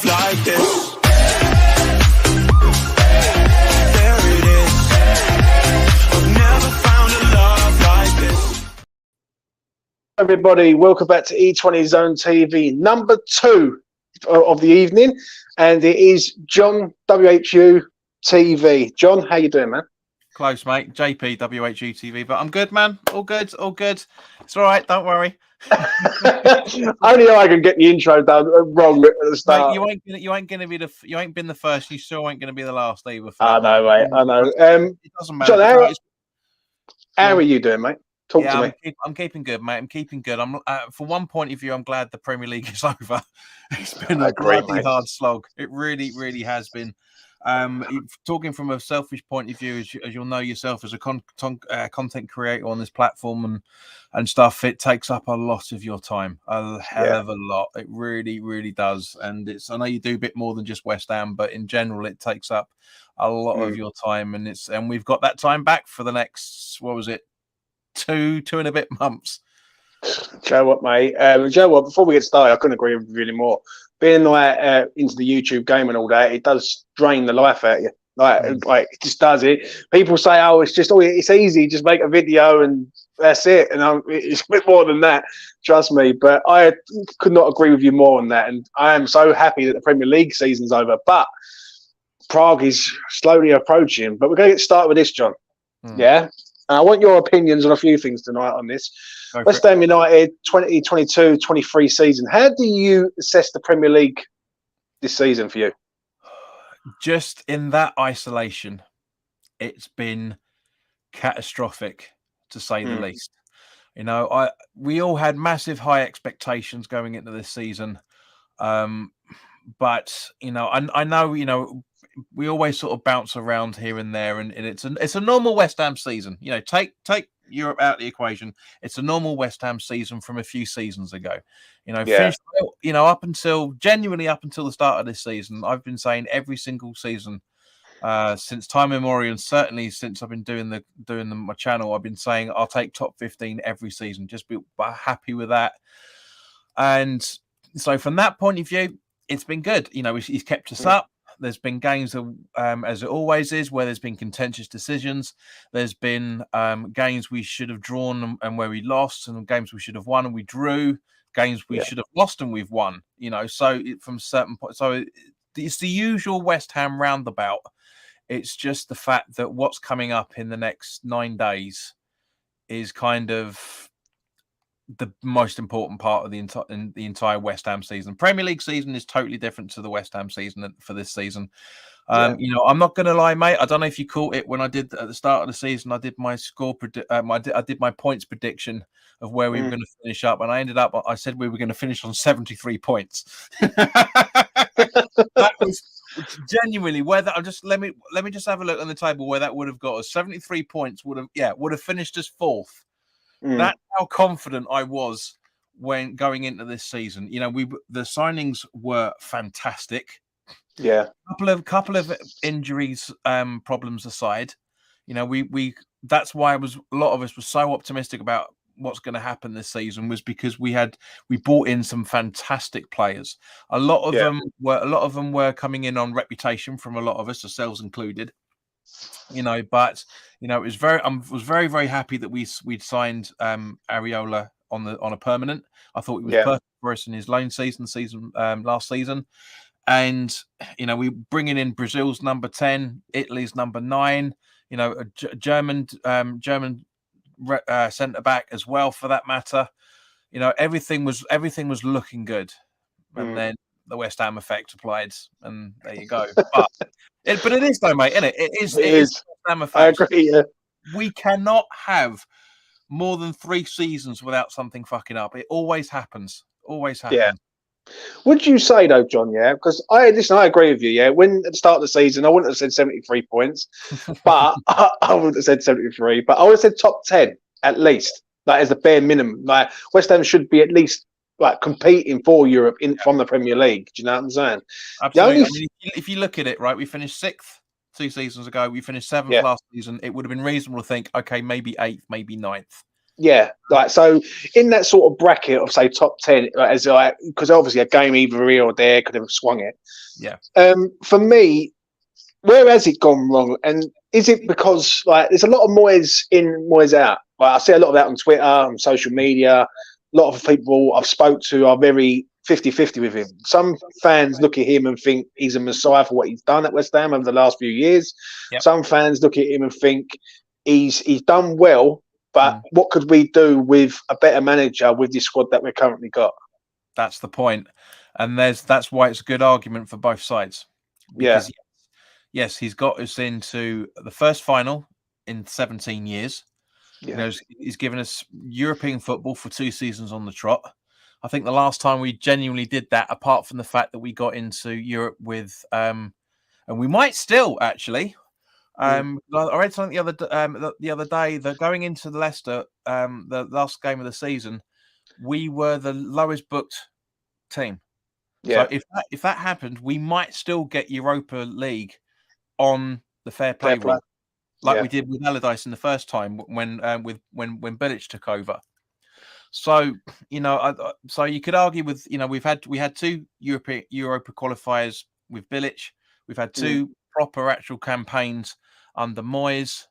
Like this. There it is. I've never found a love like this. Everybody, welcome back to E20 Zone TV, number 2 of the evening, and it is John WHU TV. John, how you doing, man? Close, mate. JP WHU TV, but I'm good, man. All good, all good. It's all right. Don't worry. Only I can get the intro done wrong at the start. Mate, you ain't gonna be you ain't been the first. You still ain't gonna be the last either. I know, mate. I know. It doesn't matter. John, how are you doing, mate? Talk to me. I'm keeping good, mate. I'm keeping good. I'm for one point of view, I'm glad the Premier League is over. It's been a bloody hard slog. It really, really has been. Talking from a selfish point of view, as you'll know yourself as a content creator on this platform and stuff, it takes up a lot of your time, a hell of a lot. It really, really does. And I know you do a bit more than just West Ham, but in general, it takes up a lot of your time. And we've got that time back for the next, what was it, two and a bit months. Joe, what, mate? Joe, what? Before we get started, I couldn't agree with you really more. Being like into the YouTube game and all that, it does drain the life out of you. Like it just does it. People say, "Oh, it's easy. Just make a video and that's it." And it's a bit more than that. Trust me. But I could not agree with you more on that. And I am so happy that the Premier League season's over. But Prague is slowly approaching. But we're going to get started with this, John. Yeah. I want your opinions on a few things tonight on this. West Ham United 2022-23 season. How do you assess the Premier League this season for you? Just in that isolation, it's been catastrophic, to say the least. You know, we all had massive high expectations going into this season. But, you know, I know, you know, we always sort of bounce around here and there, and it's a normal West Ham season. You know, take Europe out of the equation. It's a normal West Ham season from a few seasons ago. You know, finished, you know, up until the start of this season, I've been saying every single season since time immemorial, and certainly since I've been doing my channel, I've been saying I'll take top 15 every season. Just be happy with that. And so from that point of view, it's been good. You know, he's kept us up. There's been games, as it always is, where there's been contentious decisions. There's been games we should have drawn and where we lost, and games we should have won and we drew. Games we should have lost and we've won. You know, so from certain points, so it's the usual West Ham roundabout. It's just the fact that what's coming up in the next 9 days is kind of the most important part of the entire West Ham season. Premier League season is totally different to the West Ham season for this season. You know, I'm not going to lie, mate. I don't know if you caught it when I did at the start of the season. I did my I did my points prediction of where we were going to finish up, and I said we were going to finish on 73 points. That was genuinely where that. Let me just have a look on the table where that would have got us. 73 points would have finished us 4th. That's how confident I was when going into this season. You know, the signings were fantastic. Yeah, couple of injuries, problems aside, you know, we that's why a lot of us were so optimistic about what's going to happen this season, was because we brought in some fantastic players. A lot of them were coming in on reputation from a lot of us, ourselves included. You know, but you know, I was very, very happy that we'd signed Areola on a permanent. I thought he was perfect for us in his loan season last season. And you know, we bringing in Brazil's number 10, Italy's number 9. You know, a German centre back as well, for that matter. You know, everything was looking good, and then the West Ham effect applied, and there you go. But it is though, mate, isn't it? It is West Ham effect. I agree. Yeah. We cannot have more than 3 seasons without something fucking up. It always happens. Always happens. Yeah. Would you say though, John? Yeah, because I agree with you. Yeah, when at the start of the season, I wouldn't have said 73 points, but I wouldn't have said 73. But I would have said top 10 at least. That is the bare minimum. Like West Ham should be at least like competing for Europe from the Premier League. Do you know what I'm saying? Absolutely. I mean, if you look at it, right, we finished 6th 2 seasons ago. We finished 7th last season. It would have been reasonable to think, okay, maybe 8th, maybe 9th. Yeah, like so in that sort of bracket of say top 10, like, as like because obviously a game either here or there could have swung it. Yeah. For me, where has it gone wrong? And is it because like there's a lot of Moyes in, Moyes out? Like, I see a lot of that on Twitter, on social media. A lot of people I've spoke to are very 50-50 with him. Some fans look at him and think he's a messiah for what he's done at West Ham over the last few years. Yep. Some fans look at him and think he's done well, but Mm. what could we do with a better manager with this squad that we've currently got? That's the point. And that's why it's a good argument for both sides. Because yes, he's got us into the first final in 17 years. Yeah. You know, he's given us European football for 2 seasons on the trot. I think the last time we genuinely did that, apart from the fact that we got into Europe with, and we might still actually. I read something the other day that going into the Leicester, the last game of the season, we were the lowest booked team. Yeah. So if that happened, we might still get Europa League on the fair play rule, like we did with Allardyce in the first time when Bilic took over. So you know, so you could argue with we had 2 Europa qualifiers with Bilic. We've had 2 proper actual campaigns under Moyes.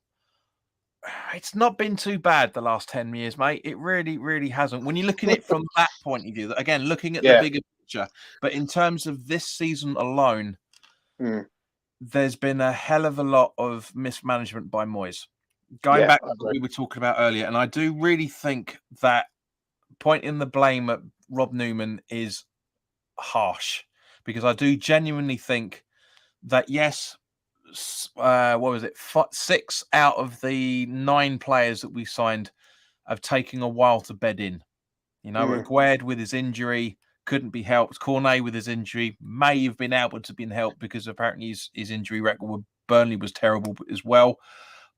It's not been too bad the last 10 years, mate. It really, really hasn't. When you look at it from that point of view, again, looking at the bigger picture, but in terms of this season alone, there's been a hell of a lot of mismanagement by Moyes. Going back to what we were talking about earlier, and I do really think that pointing the blame at Rob Newman is harsh, because I do genuinely think that, yes, what was it? 6 out of the 9 players that we signed have taken a while to bed in. You know, Aguerd with his injury couldn't be helped. Cornet with his injury may have been able to be helped because apparently his injury record with Burnley was terrible as well.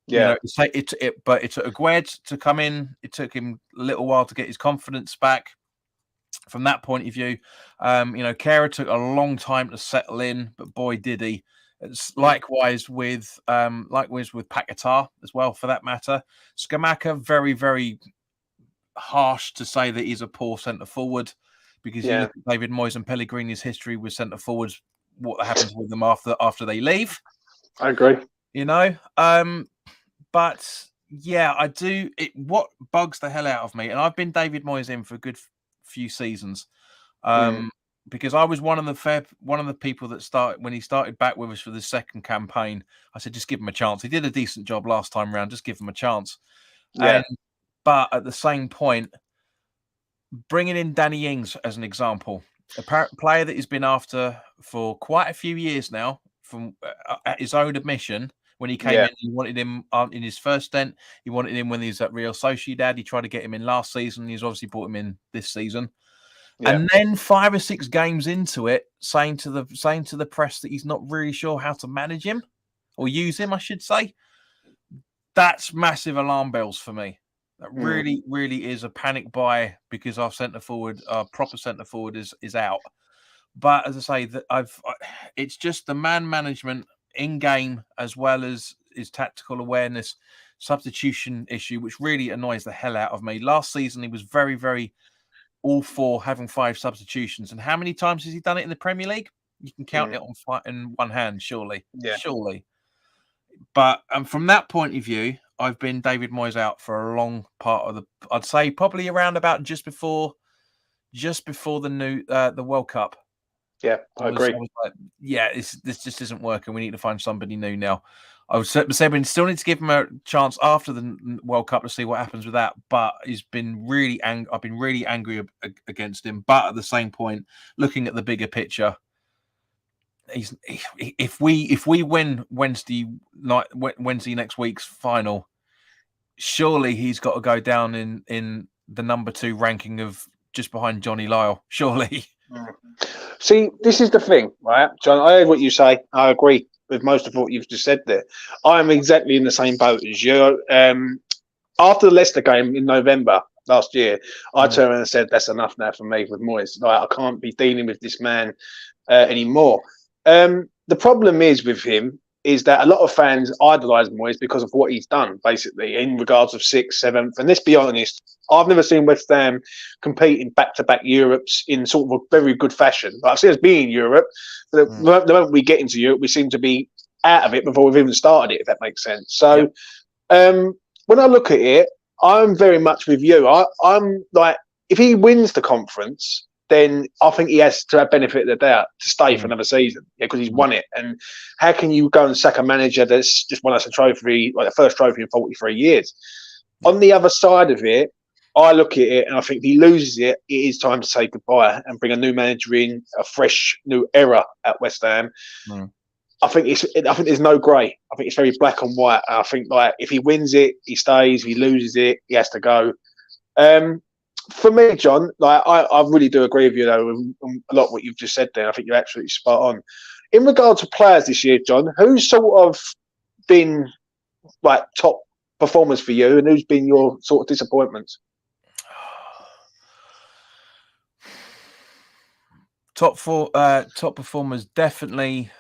Yeah. You know, but it took Aguerd to come in. It took him a little while to get his confidence back. From that point of view, Kehrer took a long time to settle in, but boy did he. It's likewise with Paquetá as well, for that matter. Scamacca, very, very harsh to say that he's a poor centre forward, because you look at David Moyes and Pellegrini's history with centre forwards, what happens with them after they leave. I agree. You know, but yeah, I do. What bugs the hell out of me, and I've been David Moyes in for a good few seasons. Because I was one of the people that started when he started back with us for the second campaign. I said, just give him a chance. He did a decent job last time round. Just give him a chance. Yeah. But at the same point, bringing in Danny Ings as an example, a player that he's been after for quite a few years now, from at his own admission, when he came in, he wanted him in his first stint. He wanted him when he was at Real Sociedad. He tried to get him in last season. He's obviously brought him in this season. Yeah. And then 5 or 6 games into it, saying to the press that he's not really sure how to manage him or use him, I should say. That's massive alarm bells for me. That really, really is a panic buy, because our proper centre forward is out. But as I say, it's just the man management in game, as well as his tactical awareness, substitution issue, which really annoys the hell out of me. Last season, he was very, very all for having 5 substitutions. And how many times has he done it in the Premier League? You can count it in one hand, surely. Yeah. Surely. But from that point of view, I've been David Moyes out for a long part of I'd say probably around about just before the World Cup. Yeah, I agree. I was like, this just isn't working. We need to find somebody new now. I would say we still need to give him a chance after the World Cup to see what happens with that. But I've been really angry against him. But at the same point, looking at the bigger picture, if we win Wednesday next week's final, surely he's got to go down in the number 2 ranking of just behind Johnny Lyle. Surely. See, this is the thing, right, John? I heard what you say. I agree with most of what you've just said there. I am exactly in the same boat as you. After the Leicester game in November last year, I turned around and said, that's enough now for me with Moyes. Like, I can't be dealing with this man anymore. The problem is with him is that a lot of fans idolise Moyes because of what he's done, basically, in regards of 6th, 7th. And let's be honest, I've never seen West Ham compete in back-to-back Europes in sort of a very good fashion. Like, I've seen us be in Europe, but the moment we get into Europe, we seem to be out of it before we've even started it, if that makes sense. So when I look at it, I'm very much with you. I'm like, if he wins the conference, then I think he has to have benefit of the doubt to stay for another season, because he's won it. And how can you go and sack a manager that's just won us a trophy, like the first trophy in 43 years? On the other side of it, I look at it and I think if he loses it, it is time to say goodbye and bring a new manager in, a fresh new era at West Ham. I think there's no grey. I think it's very black and white. I think, like, if he wins it, he stays. If he loses it, he has to go. For me, John, like, I really do agree with you though with a lot of what you've just said there. I think you're absolutely spot on. In regard to players this year, John, who's sort of been like top performers for you, and who's been your sort of disappointments? Top performers, definitely.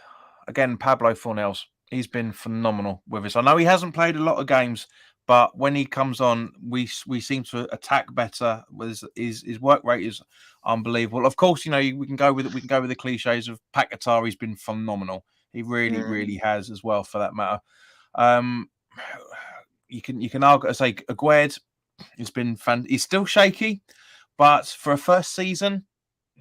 Again, Pablo Fornells. He's been phenomenal with us. I know he hasn't played a lot of games, but when he comes on, we seem to attack better. His work rate is unbelievable. Of course, we can go with the cliches of Paquetá. He's been phenomenal. He really has as well, for that matter. You can argue, say Aguerd. He's still shaky, but for a first season,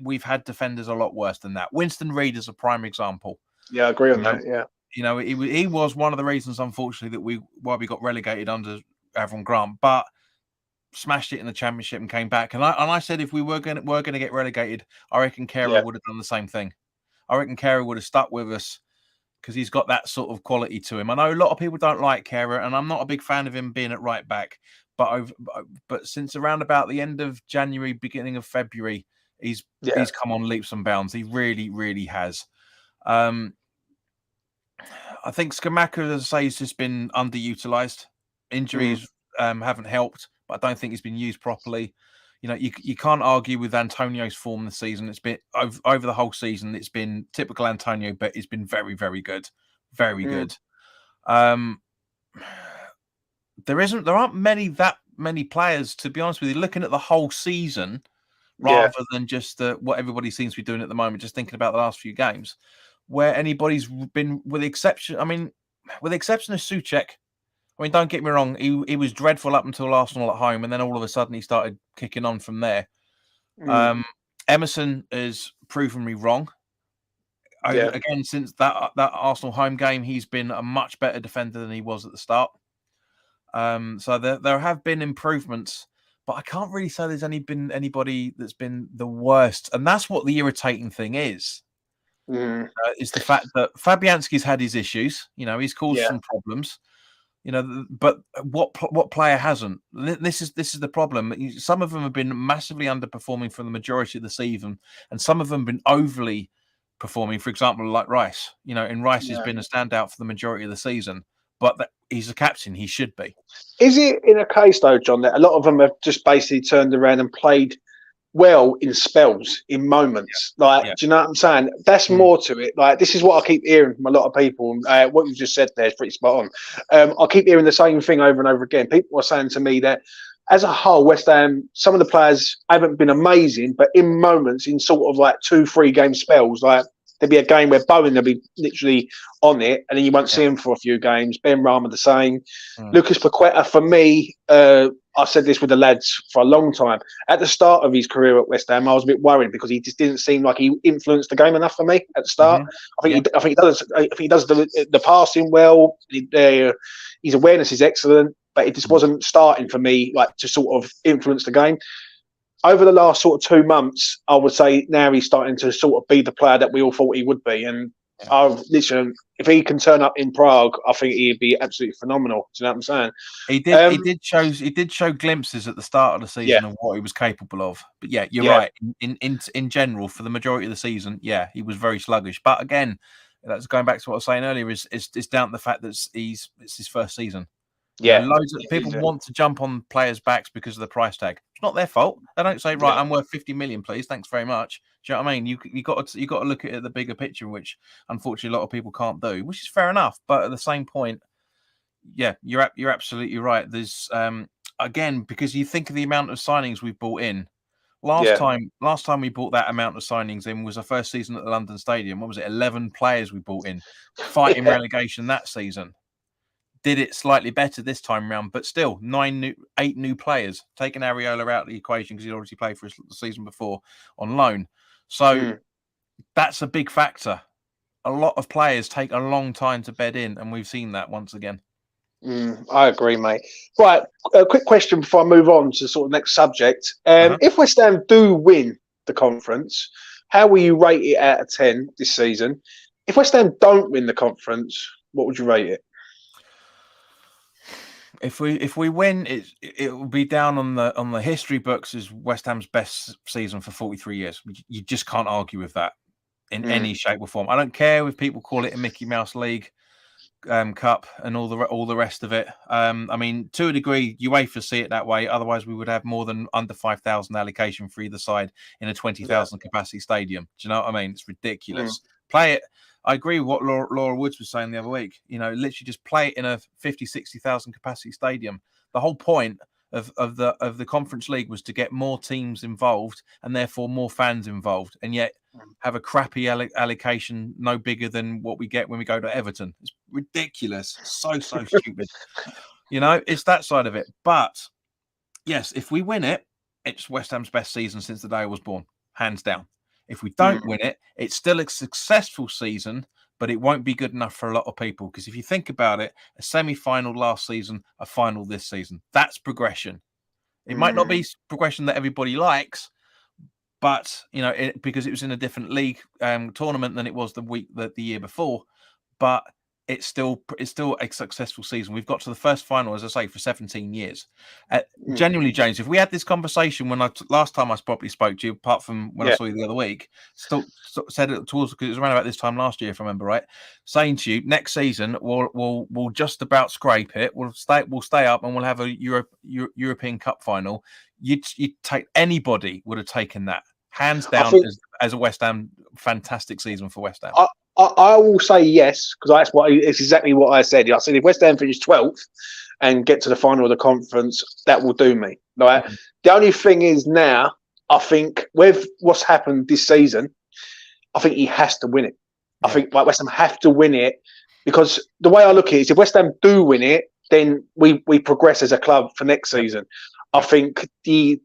we've had defenders a lot worse than that. Winston Reid is a prime example. Yeah, I agree on that. Yeah. He was one of the reasons, unfortunately, why we got relegated under Avron Grant, but smashed it in the Championship and came back. And I said if we were going to get relegated, I reckon Kehrer would have done the same thing. I reckon Kehrer would have stuck with us because he's got that sort of quality to him. I know a lot of people don't like Kehrer, and I'm not a big fan of him being at right back. But since around about the end of January, beginning of February, he's come on leaps and bounds. He really has. I think Scamacca, as I say, has just been underutilized. Injuries haven't helped, but I don't think he's been used properly. You can't argue with Antonio's form this season. It's been over the whole season. It's been typical Antonio, but it's been very, very good, very good. There aren't that many players, to be honest with you, looking at the whole season rather than just what everybody seems to be doing at the moment, just thinking about the last few games, where anybody's been, with the exception of Souček. I mean, don't get me wrong, he was dreadful up until Arsenal at home, and then all of a sudden he started kicking on from there. Emerson has proven me wrong. Again, since that Arsenal home game, he's been a much better defender than he was at the start. So there have been improvements, but I can't really say there's been anybody that's been the worst. And that's what the irritating thing is. Is the fact that Fabianski's had his issues. He's caused some problems. But what player hasn't? This is the problem. Some of them have been massively underperforming for the majority of the season, and some of them have been overly performing. For example, like Rice. And Rice has been a standout for the majority of the season. But he's a captain. He should be. Is it in a case, though, John, that a lot of them have just basically turned around and played well in spells, in moments? Do you know what I'm saying? That's more to it. Like, this is what I keep hearing from a lot of people. What you just said there is pretty spot on. I keep hearing the same thing over and over again. People are saying to me that, as a whole, West Ham, some of the players haven't been amazing, but in moments, in sort of like 2-3 game spells, like, there'll be a game where Bowen will be literally on it, and then you won't see him for a few games. Ben Rama the same. Lucas Paqueta, for me, I said this with the lads for a long time. At the start of his career at West Ham, I was a bit worried because he just didn't seem like he influenced the game enough for me at the start. I think he does the passing well. His awareness is excellent, but it just wasn't starting for me like to sort of influence the game. Over the last sort of 2 months, I would say now he's starting to sort of be the player that we all thought he would be. And if he can turn up in Prague, I think he'd be absolutely phenomenal. Do you know what I'm saying? He did show glimpses at the start of the season of what he was capable of. But you're right. In general, for the majority of the season, he was very sluggish. But again, that's going back to what I was saying earlier. It's down to the fact that it's his first season. Loads of people want to jump on players' backs because of the price tag. It's not their fault. They don't say, right, I'm worth 50 million, please. Thanks very much. Do you know what I mean? You got to look at the bigger picture, which unfortunately a lot of people can't do, which is fair enough. But at the same point, yeah, you're absolutely right. There's again, because you think of the amount of signings we've brought in. Last time we brought that amount of signings in was our first season at the London Stadium. What was it? 11 players we brought in, fighting relegation that season. Did it slightly better this time around, but still 8 new players. Taking Areola out of the equation because he'd already played for the season before on loan. So that's a big factor. A lot of players take a long time to bed in, and we've seen that once again. I agree, mate. Right, a quick question before I move on to sort of next subject. If West Ham do win the conference, how will you rate it out of 10 this season? If West Ham don't win the conference, what would you rate it? If we win, it will be down on the history books as West Ham's best season for 43 years. You just can't argue with that in any shape or form. I don't care if people call it a Mickey Mouse League. Cup and all the rest of it. I mean, to a degree, UEFA see it that way. Otherwise, we would have more than under 5,000 allocation for either side in a 20,000 capacity stadium. Do you know what I mean? It's ridiculous. Play it. I agree with what Laura Woods was saying the other week. You know, literally just play it in a 50, 60,000 capacity stadium. The whole point of the Conference League was to get more teams involved and therefore more fans involved, and yet have a crappy allocation no bigger than what we get when we go to Everton. It's ridiculous. So stupid. You know, it's that side of it. But yes, if we win it, it's West Ham's best season since the day I was born, hands down. If we don't win it, it's still a successful season, but it won't be good enough for a lot of people. Because if you think about it, a semi-final last season, a final this season, that's progression. It might not be progression that everybody likes, but you know, because it was in a different league tournament than it was the year before, but it's still a successful season. We've got to the first final, as I say, for 17 years. Genuinely, James, if we had this conversation last time I probably spoke to you, apart from when I saw you the other week, still said it towards, because it was around about this time last year, if I remember right, saying to you, next season we'll just about scrape it. We'll stay up and we'll have a European Cup final. You'd take, anybody would have taken that hands down as a West Ham, fantastic season for West Ham. I will say yes, because it's exactly what I said. I said if West Ham finish 12th and get to the final of the conference, that will do me. Like, the only thing is now, I think with what's happened this season, I think he has to win it. I think West Ham have to win it, because the way I look at it is if West Ham do win it, then we progress as a club for next season. I think the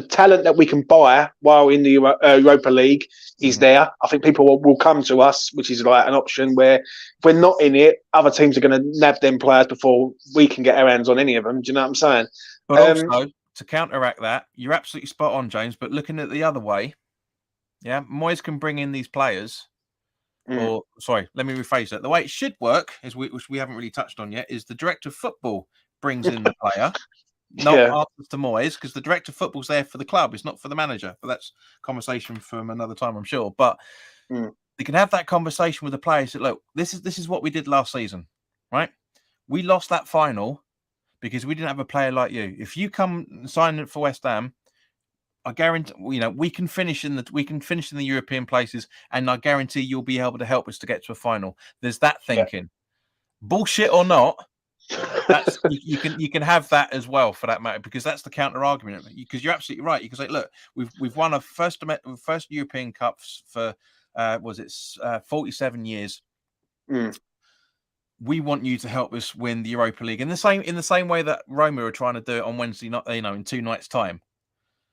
talent that we can buy while in the Europa League is there. I think people will come to us, which is like an option where if we're not in it, other teams are going to nab them players before we can get our hands on any of them. Do you know what I'm saying? But also, to counteract that, you're absolutely spot on, James, but looking at the other way, Moyes can bring in these players. Or, sorry, let me rephrase that. The way it should work, which we haven't really touched on yet, is the director of football brings in the player. No answers to Moyes, because the director of football's there for the club. It's not for the manager. But that's a conversation from another time, I'm sure. But they can have that conversation with the players. That, look, this is what we did last season, right? We lost that final because we didn't have a player like you. If you come and sign for West Ham, I guarantee we can finish in the European places, and I guarantee you'll be able to help us to get to a final. There's that thinking, bullshit or not. That's you can have that as well, for that matter, because that's the counter argument. Because you're absolutely right. You can say, look, we've won a first European Cups for 47 years. We want you to help us win the Europa League in the same way that Roma are trying to do it on Wednesday night, in 2 nights' time.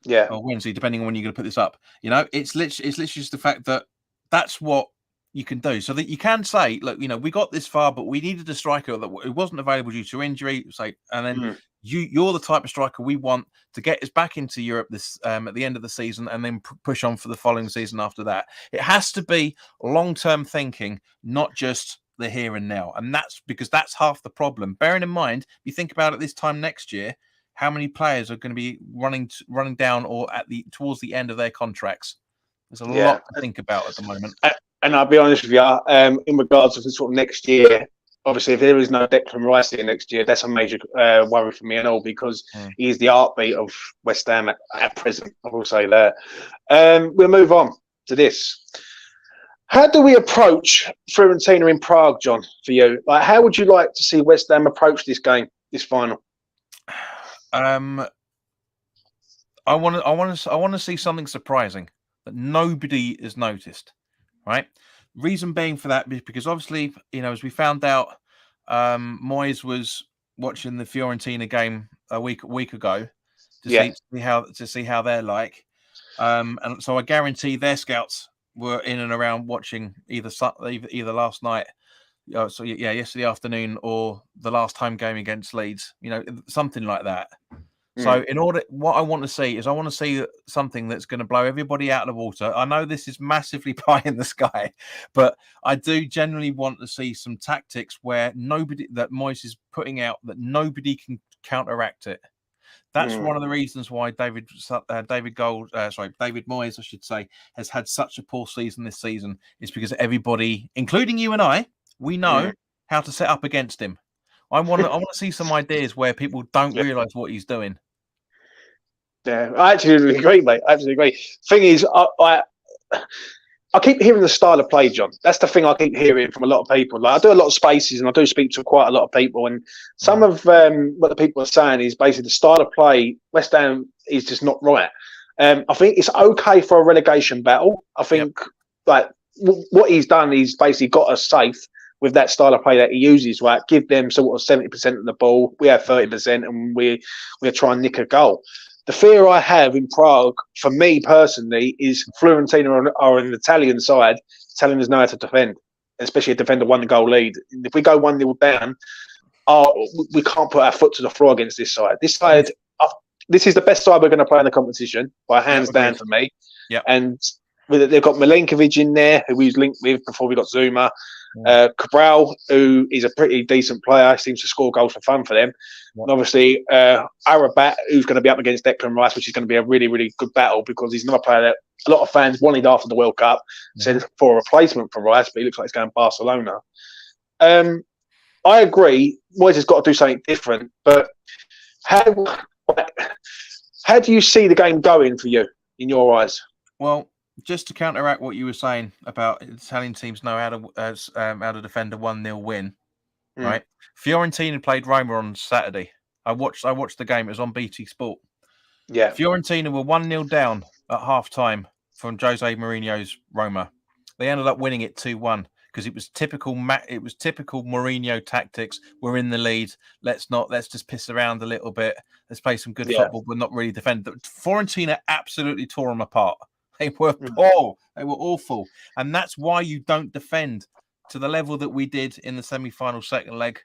Or Wednesday, depending on when you're going to put this up. It's literally just the fact that that's what you can do, so that you can say, look, we got this far, but we needed a striker that it wasn't available due to injury. And then you're the type of striker we want to get us back into Europe this at the end of the season, and then push on for the following season after that. It has to be long-term thinking, not just the here and now, and that's because that's half the problem. Bearing in mind, if you think about it, this time next year, how many players are going to be running down or towards the end of their contracts? There's a lot to think about at the moment. And I'll be honest with you, in regards to the sort of next year, obviously, if there is no Declan Rice here next year, that's a major worry for me and all because he's the heartbeat of West Ham at present. I will say that. We'll move on to this. How do we approach Fiorentina in Prague, John? For you, like, how would you like to see West Ham approach this game, this final? I want to see something surprising that nobody has noticed, right? Reason being for that is because obviously, as we found out, Moyes was watching the Fiorentina game a week ago to see how they're like, and so I guarantee their scouts were in and around watching either last night, yesterday afternoon, or the last home game against Leeds, something like that. So what I want to see is something that's going to blow everybody out of the water. I know this is massively pie in the sky, but I do generally want to see some tactics where that Moyes is putting out that nobody can counteract it. That's one of the reasons why David Moyes, I should say, has had such a poor season this season. Is because everybody, including you and I, we know how to set up against him. I want to see some ideas where people don't realise what he's doing. Yeah, I actually agree, mate. I absolutely agree. Thing is, I keep hearing the style of play, John. That's the thing I keep hearing from a lot of people. Like, I do a lot of spaces and I do speak to quite a lot of people. And some of what the people are saying is basically the style of play, West Ham is just not right. I think it's okay for a relegation battle. I think like what he's done, he's basically got us safe with that style of play that he uses, right? Give them sort of 70% of the ball. We have 30% and we're trying to nick a goal. The fear I have in Prague, for me personally, is Fiorentina are an Italian side. Italians know how to defend, especially a defender 1-goal lead. If we go 1-0 down, we can't put our foot to the floor against this side. This side, this is the best side we're going to play in the competition, by hands down for me. Yeah, and they've got Milenkovic in there, who we was linked with before we got Zuma. Cabral, who is a pretty decent player, seems to score goals for fun for them. And obviously, Arabat, who's going to be up against Declan Rice, which is going to be a really, really good battle because he's another player that a lot of fans wanted after the World Cup, said for a replacement for Rice, but he looks like he's going to Barcelona. I agree, Moyes has got to do something different, but how do you see the game going for you, in your eyes? Well, just to counteract what you were saying about Italian teams know how to defend a 1-0 win, right? Fiorentina played Roma on Saturday. I watched the game. It was on BT Sport. Yeah. Fiorentina were 1-0 down at half time from Jose Mourinho's Roma. They ended up winning it 2-1 because it was typical Mourinho tactics. We're in the lead. Let's just piss around a little bit. Let's play some good football, but not really defend. Fiorentina absolutely tore them apart. They were poor. They were awful. And that's why you don't defend to the level that we did in the semi-final second leg.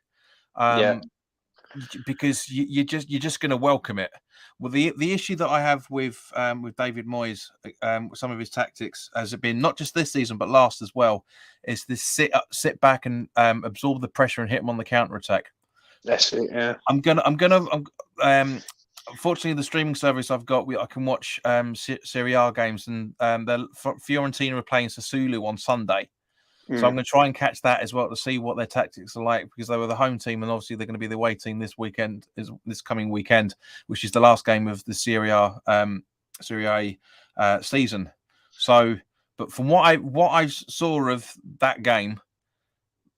Because you're just going to welcome it. Well, the issue that I have with David Moyes, some of his tactics, has it been not just this season but last as well, is this sit back and absorb the pressure and hit him on the counter attack. That's it. Yeah. Unfortunately, the streaming service I've got, I can watch Serie A games, and Fiorentina are playing Sassuolo on Sunday. So I'm going to try and catch that as well to see what their tactics are like, because they were the home team, and obviously they're going to be the away team this coming weekend, which is the last game of the Serie A season. So, but from what I saw of that game,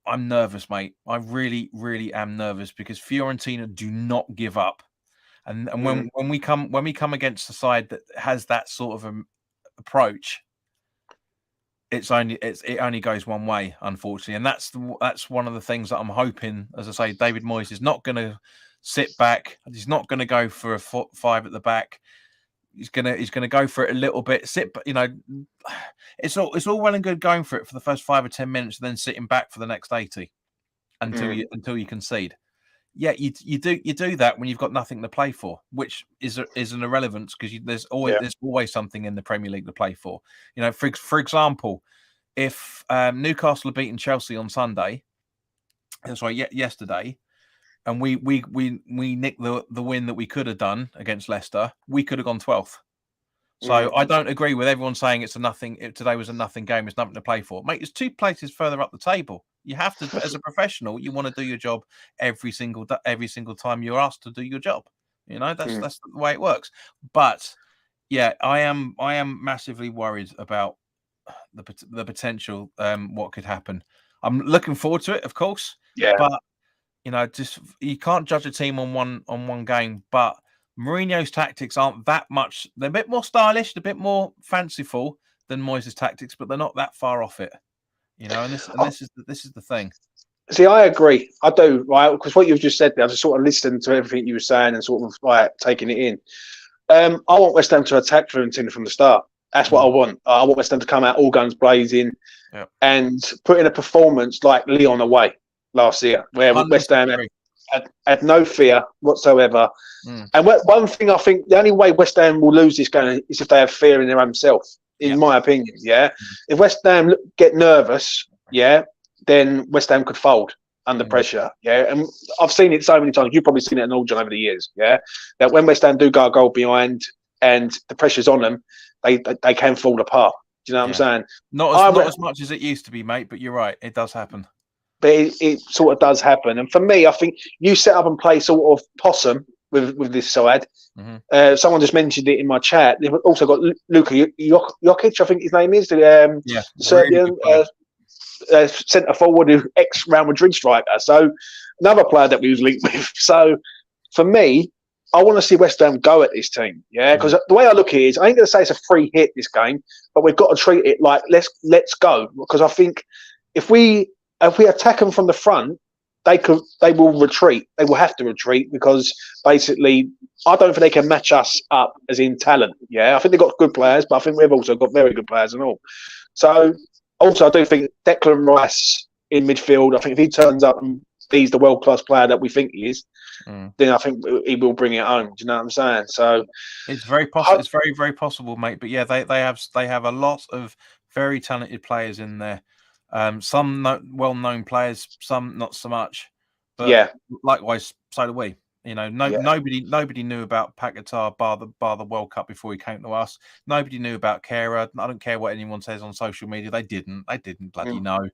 I'm nervous, mate. I really, really am nervous because Fiorentina do not give up. And when we come against a side that has that sort of approach, it only goes one way, unfortunately, and that's one of the things that I'm hoping. As I say, David Moyes is not going to sit back. He's not going to go for a 5 at the back. He's gonna go for it a little bit. It's all well and good going for it for the first 5 or 10 minutes, and then sitting back for the next 80 until you concede. Yeah, you do that when you've got nothing to play for, which is an irrelevance because there's always something in the Premier League to play for. For example, if Newcastle had beaten Chelsea on Sunday, yesterday, and we nicked the win that we could have done against Leicester, we could have gone 12th. So I don't agree with everyone saying today was a nothing game. It's nothing to play for, mate. It's 2 places further up the table. You have to, as a professional, you want to do your job every single time you're asked to do your job. You know, that's the way it works. But yeah, I am massively worried about the potential what could happen. I'm looking forward to it, of course. Yeah. But you know, just you can't judge a team on one game. But Mourinho's tactics aren't that much. They're a bit more stylish, a bit more fanciful than Moyes' tactics, but they're not that far off it. You know, and this is the thing. See, I agree. I do, right? Because what you've just said there, I just sort of listened to everything you were saying and sort of like taking it in. I want West Ham to attack Fiorentina from the start. That's what I want. I want West Ham to come out all guns blazing and put in a performance like Lyon away last year, where West Ham had no fear whatsoever. And one thing I think, the only way West Ham will lose this game is if they have fear in their own self, in my opinion, If West Ham get nervous, then West Ham could fold under pressure, And I've seen it so many times. You've probably seen it in all John over the years, That when West Ham do go a goal behind and the pressure's on them, they can fall apart. Do you know what I'm saying? Not as much as it used to be, mate, but you're right. It does happen. But it sort of does happen. And for me, I think you set up and play sort of possum with this side. Someone just mentioned it in my chat. They've also got Luka Jokic, I think his name is, the Serbian centre forward, who ex-Real Madrid striker. So another player that we was linked with. So for me, I want to see West Ham go at this team, because the way I look at it is, I ain't going to say it's a free hit this game, but we've got to treat it like let's go, because I think if we attack them from the front, they will retreat. They will have to retreat, because basically I don't think they can match us up as in talent. I think they've got good players, but I think we've also got very good players and all. So also I do think Declan Rice in midfield, I think if he turns up and he's the world-class player that we think he is, then I think he will bring it home. Do you know what I'm saying? So it's very possible. It's very, very possible, mate. But yeah, they have a lot of very talented players in there. Some well-known players, some not so much. But likewise, so do we. You know, nobody knew about Paquetá bar the World Cup before he came to us. Nobody knew about Kehrer. I don't care what anyone says on social media. They didn't bloody know.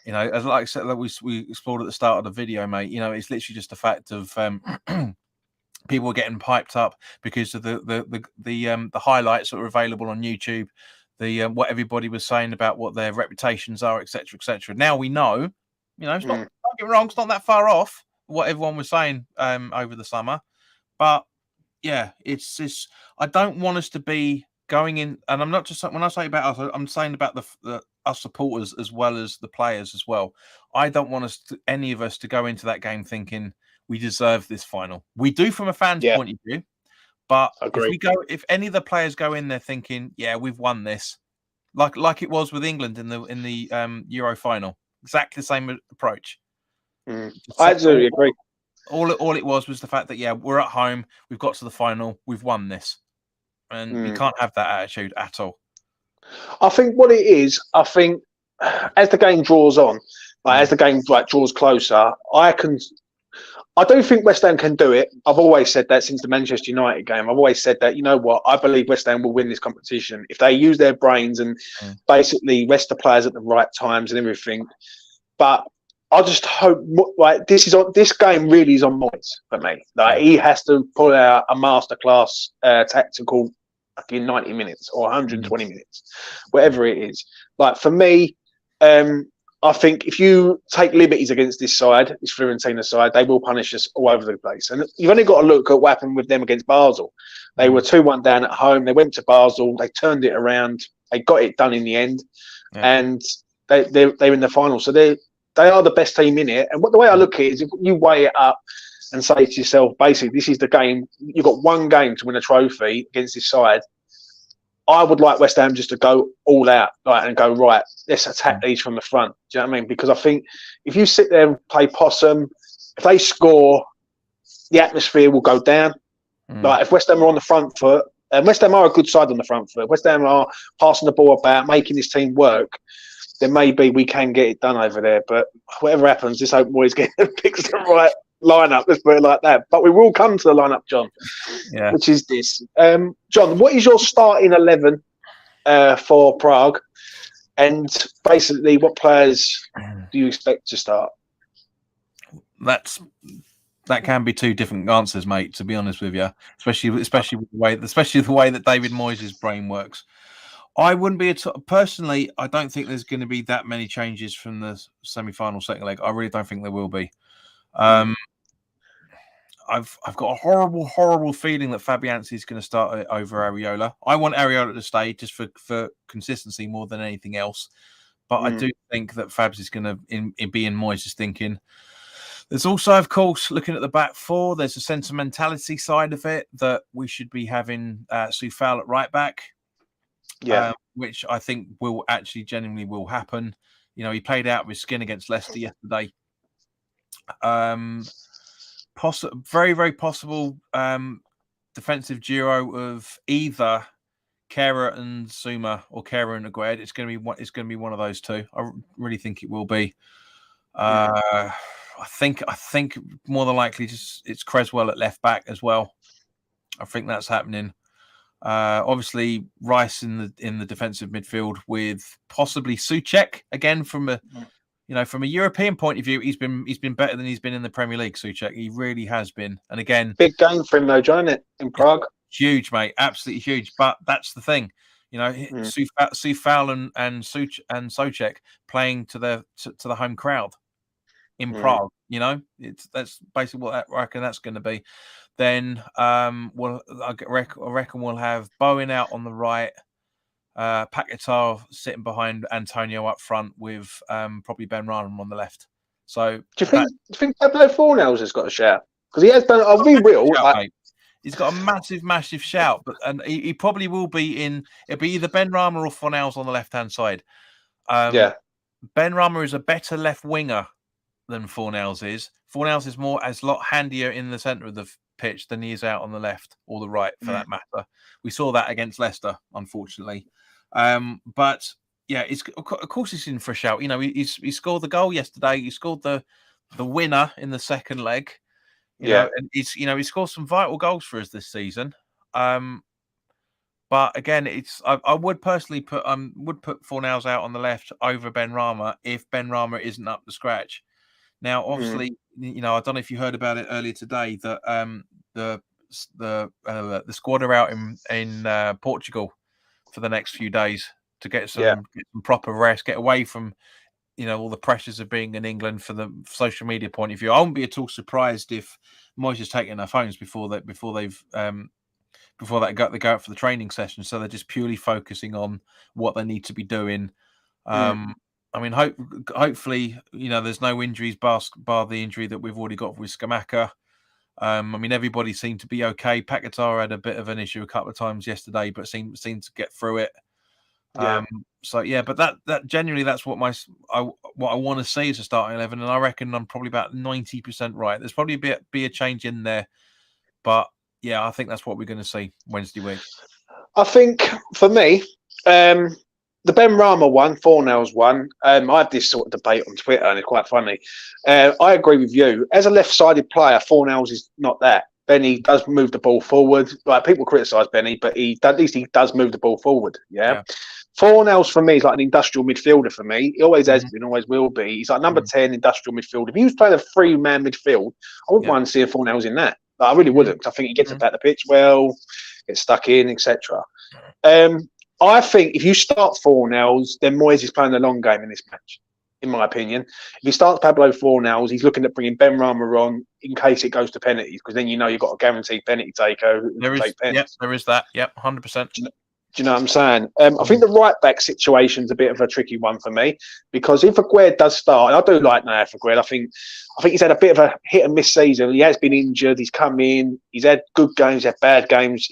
You know, as like I said, like we explored at the start of the video, mate. You know, it's literally just a fact of people were getting piped up because of the highlights that were available on YouTube. What everybody was saying about what their reputations are, etc., etc. Now we know, you know, it's not. Don't get me wrong, it's not that far off what everyone was saying over the summer, but yeah, it's. I don't want us to be going in, and I'm not just when I say about us, I'm saying about the us supporters as well as the players as well. I don't want any of us to go into that game thinking we deserve this final. We do from a fan's point of view. But if any of the players go in there thinking, yeah, we've won this, like it was with England in the Euro final, exactly the same approach. I absolutely agree. All it was the fact that we're at home, we've got to the final, we've won this, and we can't have that attitude at all. I think what it is, as the game draws on, as the game draws closer, I do think West Ham can do it. I've always said that since the Manchester United game. I've always said that, you know what, I believe West Ham will win this competition if they use their brains and basically rest the players at the right times and everything. But I just hope, this game really is on Moyes for me. He has to pull out a masterclass tactical in 90 minutes or 120 minutes, whatever it is. For me, I think if you take liberties against this side, this Fiorentina side, they will punish us all over the place. And you've only got to look at what happened with them against Basel. They were 2-1 down at home. They went to Basel. They turned it around. They got it done in the end. And they're in the final. So they are the best team in it. And the way I look at it is if you weigh it up and say to yourself, basically, this is the game. You've got one game to win a trophy against this side. I would like West Ham just to go all out and go, right, let's attack these from the front. Do you know what I mean? Because I think if you sit there and play possum, if they score, the atmosphere will go down. If West Ham are on the front foot, and West Ham are a good side on the front foot, West Ham are passing the ball about, making this team work, then maybe we can get it done over there. But whatever happens, just hope Moyes picks the right lineup, let's put it like that. But we will come to the lineup, John, which is this. John, what is your starting 11 for Prague? And basically, what players do you expect to start? That can be two different answers, mate. To be honest with you, especially with the way that David Moyes' brain works. I wouldn't be personally. I don't think there's going to be that many changes from the semi-final second leg. I really don't think there will be. I've got a horrible feeling that Fabianski is going to start over Areola. I want Areola to stay just for consistency more than anything else. But I do think that Fabs is going to be in Moyes' thinking. There's also, of course, looking at the back four, there's a sentimentality side of it that we should be having Soufal at right back. Yeah. Which I think will actually genuinely will happen. You know, he played out with skin against Leicester yesterday. Very, very possible defensive duo of either Kehrer and Zuma or Kehrer and Aguerd. It's going to be one of those two. I really think it will be. I think more than likely it's Creswell at left back as well. I think that's happening. Obviously Rice in the defensive midfield with possibly Souček again from a European point of view. He's been better than he's been in the Premier League. Souček, he really has been. And again, big game for him though, John, in Prague. Huge, mate, absolutely huge. But that's the thing, Soufal and Souček playing to the home crowd in Prague. That's basically what I reckon that's going to be. Then I reckon we'll have Bowen out on the right, Paquetá sitting behind Antonio up front with probably Ben Ryan on the left. So do you think Pablo Fornals has got a shout? Because he has done. I'll be real. He's got a massive shout, and he probably will be in. It'll be either Ben Rama or Fornals on the left hand side. Ben Rama is a better left winger than Fornals is. Fornals is a lot handier in the centre of the pitch than he is out on the left or the right, for that matter. We saw that against Leicester, unfortunately. But yeah, of course he's in for a shout. He scored the goal yesterday. He scored the winner in the second leg. You know, and he scored some vital goals for us this season. But again, I would personally put Fornals out on the left over Ben Rama if Ben Rama isn't up to scratch. Now, obviously, I don't know if you heard about it earlier today that the squad are out in Portugal for the next few days to get some proper rest, get away from all the pressures of being in England for the social media point of view. I wouldn't be at all surprised if Moyes is taking their phones before they go out for the training session, so they're just purely focusing on what they need to be doing. I mean, hopefully, there's no injuries bar the injury that we've already got with Scamacca. I mean, everybody seemed to be okay. Paquetá had a bit of an issue a couple of times yesterday, but seemed to get through it. But that genuinely, that's what I want to see as a starting 11, and I reckon I'm probably about 90% right. There's probably be a change in there, but yeah, I think that's what we're going to see Wednesday week. I think for me, the Ben Rama one, Fornals one, I had this sort of debate on Twitter, and it's quite funny. I agree with you. As a left-sided player, Fornals is not that. Benny does move the ball forward. Like, people criticise Benny, but at least he does move the ball forward. Yeah. Fornals for me is like an industrial midfielder for me. He always has been, always will be. He's like number 10 industrial midfielder. If he was playing a three-man midfield, I wouldn't mind seeing Fornals in that. Like, I really wouldn't. I think he gets about the pitch well, gets stuck in, etc. I think if you start Fornals, then Moyes is playing the long game in this match, in my opinion. If he starts Pablo Fornals, he's looking at bringing Ben Rama on in case it goes to penalties, because then you've got a guaranteed penalty taker. There is that. Yep, 100%. Do you know what I'm saying? I think the right back situation's a bit of a tricky one for me, because if Aguerd does start, and I do like Nath Aguerd, I think he's had a bit of a hit and miss season. He has been injured. He's come in. He's had good games. He's had bad games.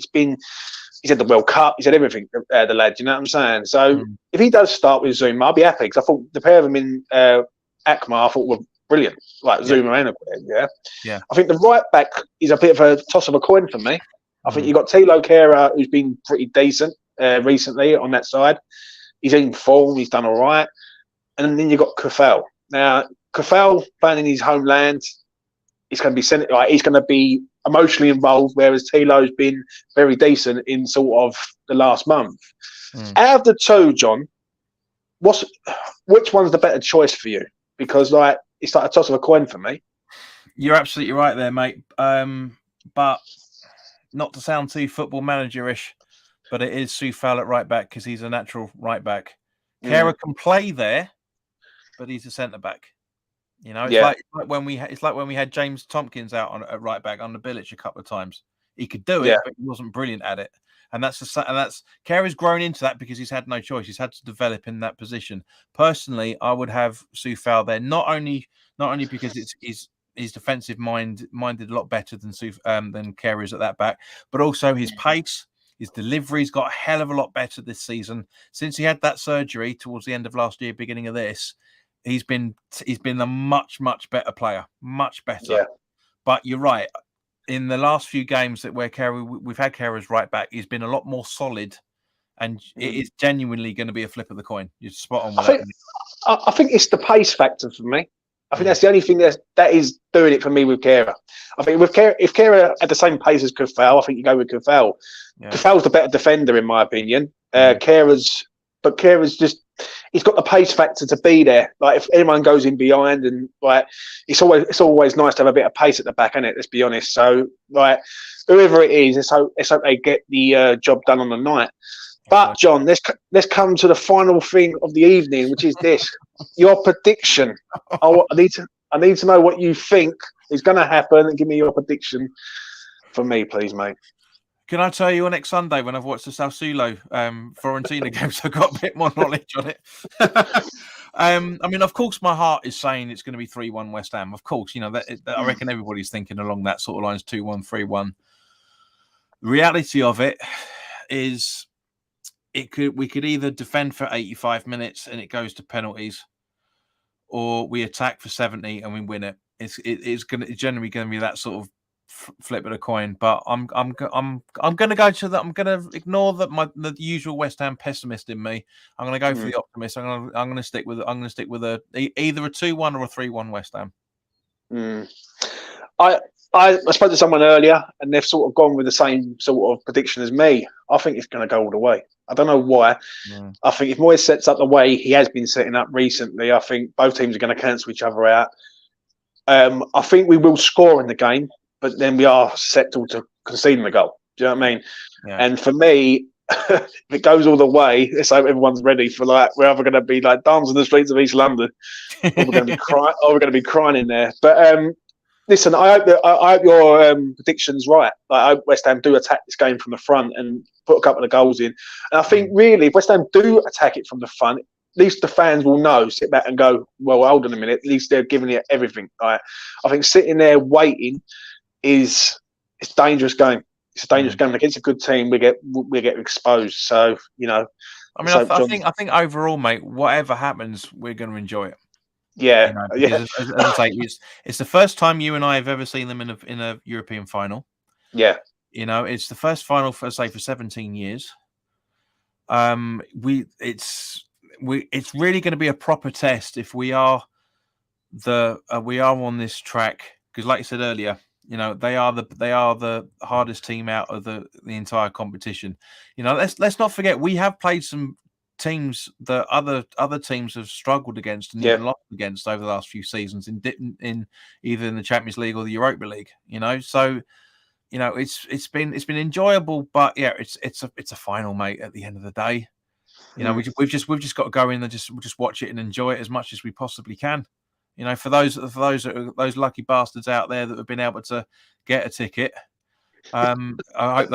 He's had the World Cup. He's had everything, the lad. You know what I'm saying? So if he does start with Zuma, I'll be happy, because I thought the pair of them in Akmar, I thought were brilliant, like Zuma and Aguerd. Yeah. I think the right back is a bit of a toss of a coin for me. I think you've got Thilo Kehrer, who's been pretty decent recently on that side. He's in form. He's done all right. And then you've got Kufel. Now, Kufel playing in his homeland, he's going to be emotionally involved, whereas Thilo's been very decent in sort of the last month. Out of the two, John, which one's the better choice for you? because like it's like a toss of a coin for me. You're absolutely right there, mate. But not to sound too football manager-ish, but it is Soufal at right back because he's a natural right back. Kehrer can play there, but he's a centre back. You know, it's like when we had James Tompkins out at right back under Bilic a couple of times. He could do it, but he wasn't brilliant at it. And that's Kehler's grown into that because he's had no choice. He's had to develop in that position. Personally, I would have Soufal there, not only because his defensive minded a lot better than Kehrer is at that back, but also his pace. His delivery's got a hell of a lot better this season. Since he had that surgery towards the end of last year, beginning of this, he's been a much better player, much better. Yeah. But you're right. In the last few games we've had Kehrer right back, he's been a lot more solid, and it is genuinely going to be a flip of the coin. You're spot on with that. I think it's the pace factor for me. I think that's the only thing that is doing it for me with Kehrer. I think if Kehrer had the same pace as Kufal, I think you go with Kufal. Yeah. Kufal's the better defender in my opinion. Kehrer's just, he's got the pace factor to be there. Like if anyone goes in behind, and like it's always nice to have a bit of pace at the back, isn't it? Let's be honest. So like whoever it is, let's hope they get the job done on the night. But John, let's come to the final thing of the evening, which is this: your prediction. I need to know what you think is going to happen, and give me your prediction for me, please, mate. Can I tell you on next Sunday when I've watched the Sassuolo Fiorentina game, so I've got a bit more knowledge on it. I mean, of course, my heart is saying it's going to be 3-1 West Ham. Of course, you know that I reckon everybody's thinking along that sort of lines, 2-1, 3-1. The reality of it is, we could either defend for 85 minutes and it goes to penalties, or we attack for 70 and we win it. It's generally going to be that sort of flip of the coin. But I'm going to go to that. I'm going to ignore the usual West Ham pessimist in me. I'm going to go for the optimist. I'm going to stick with either a 2-1 or a 3-1 West Ham. I spoke to someone earlier, and they've sort of gone with the same sort of prediction as me. I think it's going to go all the way. I don't know why. I think if Moyes sets up the way he has been setting up recently, I think both teams are going to cancel each other out. I think we will score in the game, but then we are settled to conceding the goal. Do you know what I mean? Yeah. And for me, if it goes all the way, let's hope everyone's ready for like we're either going to be like dancing the streets of East London, or we're going to be crying. Or we're going to be crying in there. But listen, I hope your prediction's right. Like, I hope West Ham do attack this game from the front and put a couple of goals in. And I think really, if West Ham do attack it from the front, at least the fans will know, sit back and go, well, hold on a minute. At least they're giving it everything. Like, I think sitting there waiting it's a dangerous game. It's a dangerous game against a good team. We get exposed. So you know, I mean, I think overall, mate, whatever happens, we're going to enjoy it. Yeah, you know, as I say, it's the first time you and I have ever seen them in a European final. Yeah, you know, it's the first final for 17 years. It's really going to be a proper test if we are on this track, because, like you said earlier, you know, they are the hardest team out of the entire competition. You know, let's not forget we have played some teams that other teams have struggled against and even lost against over the last few seasons in either in the Champions League or the Europa League. You know, so you know it's been enjoyable, but yeah, it's a final, mate. At the end of the day, you know, we've just got to go in and just watch it and enjoy it as much as we possibly can. You know, for those lucky bastards out there that have been able to get a ticket. I hope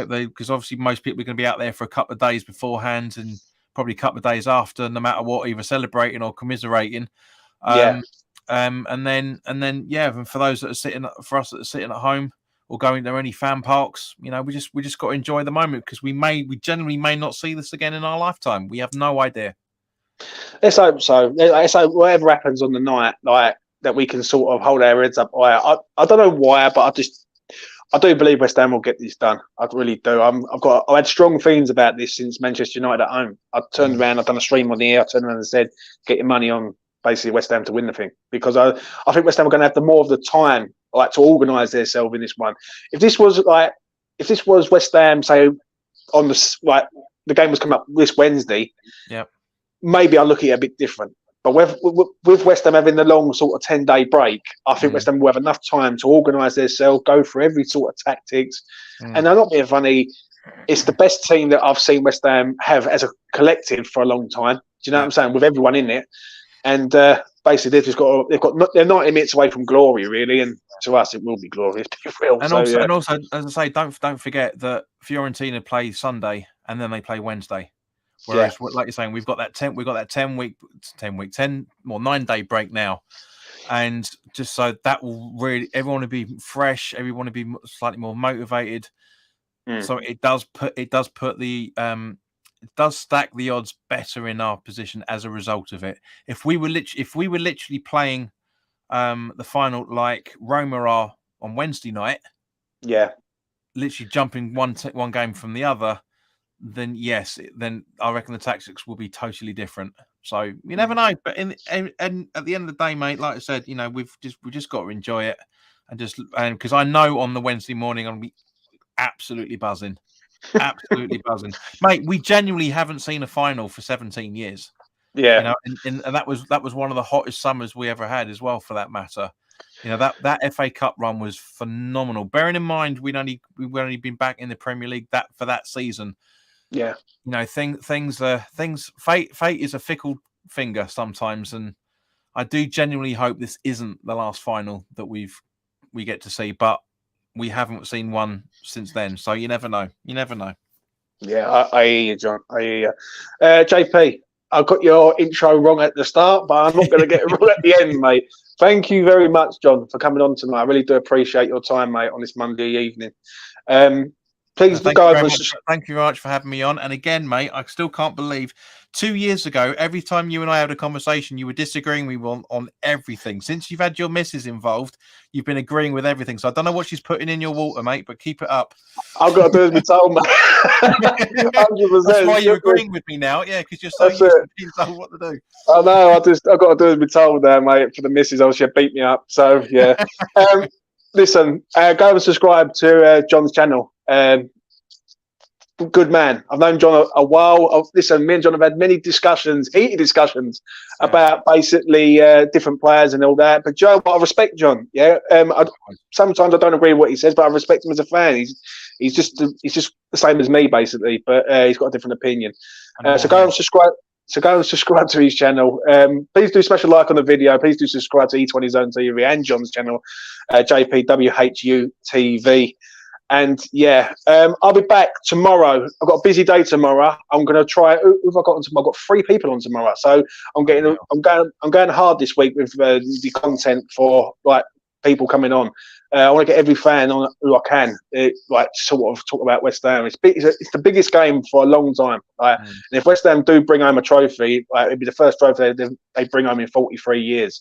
they, because obviously most people are going to be out there for a couple of days beforehand and probably a couple of days after, no matter what, either celebrating or commiserating. And then for those that are sitting at home or going to any fan parks, you know, we just got to enjoy the moment, because we generally may not see this again in our lifetime. We have no idea. Let's hope so. Let's hope whatever happens on the night, like that, we can sort of hold our heads up. I don't know why, but I do believe West Ham will get this done. I really do. I had strong feelings about this since Manchester United at home. I turned around, I've done a stream on the air. I turned around and said, get your money on basically West Ham to win the thing, because I think West Ham are going to have more of the time, like, to organise themselves in this one. If this was West Ham, say on the game was coming up this Wednesday, yeah, maybe I'll look at it a bit different. But with West Ham having the long sort of 10-day break, I think West Ham will have enough time to organise themselves, go through every sort of tactics. And I'm not being funny, it's the best team that I've seen West Ham have as a collective for a long time. Do you know what I'm saying? With everyone in it. And basically, they're 90 minutes away from glory, really. And to us, it will be glorious. And also, as I say, don't forget that Fiorentina play Sunday and then they play Wednesday. Whereas, like you're saying, we've got that 9-day break now, and just so that will really everyone will be fresh, everyone will be slightly more motivated. So it does stack the odds better in our position as a result of it. If we were literally playing the final like Roma are on Wednesday night, literally jumping one game from the other, then then I reckon the tactics will be totally different. So you never know. But and at the end of the day, mate, like I said, we've just got to enjoy it and because I know on the Wednesday morning I'll be absolutely buzzing, mate. We genuinely haven't seen a final for 17 years. And that was one of the hottest summers we ever had as well, for that matter. That FA Cup run was phenomenal. Bearing in mind we've only been back in the Premier League for that season. Fate is a fickle finger sometimes, and I do genuinely hope this isn't the last final that we get to see, but we haven't seen one since then, so you never know. Yeah, I hear you, John. I hear you. JP, I got your intro wrong at the start, but I'm not going to get it wrong at the end, mate. Thank you very much, John, for coming on tonight. I really do appreciate your time, mate, on this Monday evening. Please thank you very much for having me on. And again, mate, I still can't believe 2 years ago, every time you and I had a conversation, you were disagreeing with me on everything. Since you've had your missus involved, you've been agreeing with everything. So I don't know what she's putting in your water, mate, but keep it up. I've got to do as we told, mate. 100%. That's why you're agreeing with me now, because you're so used to being told what to do. I know. I've got to do as we told there, mate. For the missus, she'll beat me up. So yeah. Listen, go and subscribe to John's channel. Good man. I've known John a while. Listen, me and John have had many heated discussions about basically different players and all that. But Joe, I respect John. Yeah. Sometimes I don't agree with what he says, but I respect him as a fan. He's just the same as me, basically. But he's got a different opinion. So go and subscribe. So go and subscribe to his channel. Please do smash a like on the video. Please do subscribe to E20 Zone TV and John's channel, JPWHU TV. And I'll be back tomorrow. I've got a busy day tomorrow. I'm going to try. Who have I got on tomorrow? I've got 3 people on tomorrow, so I'm going hard this week with the content for like people coming on. I want to get every fan on who I can, sort of talk about West Ham. It's the biggest game for a long time. And if West Ham do bring home a trophy, it'd be the first trophy they bring home in 43 years.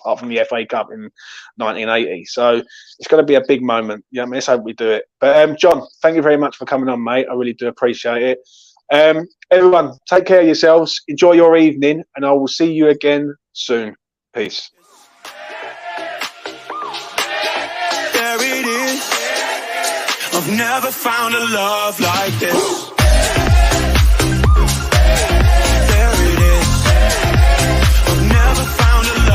Apart from the FA Cup in 1980. So it's going to be a big moment. Let's hope we do it. But John, thank you very much for coming on, mate. I really do appreciate it. Everyone, take care of yourselves. Enjoy your evening, and I will see you again soon. Peace. There it is. I've never found a love like this.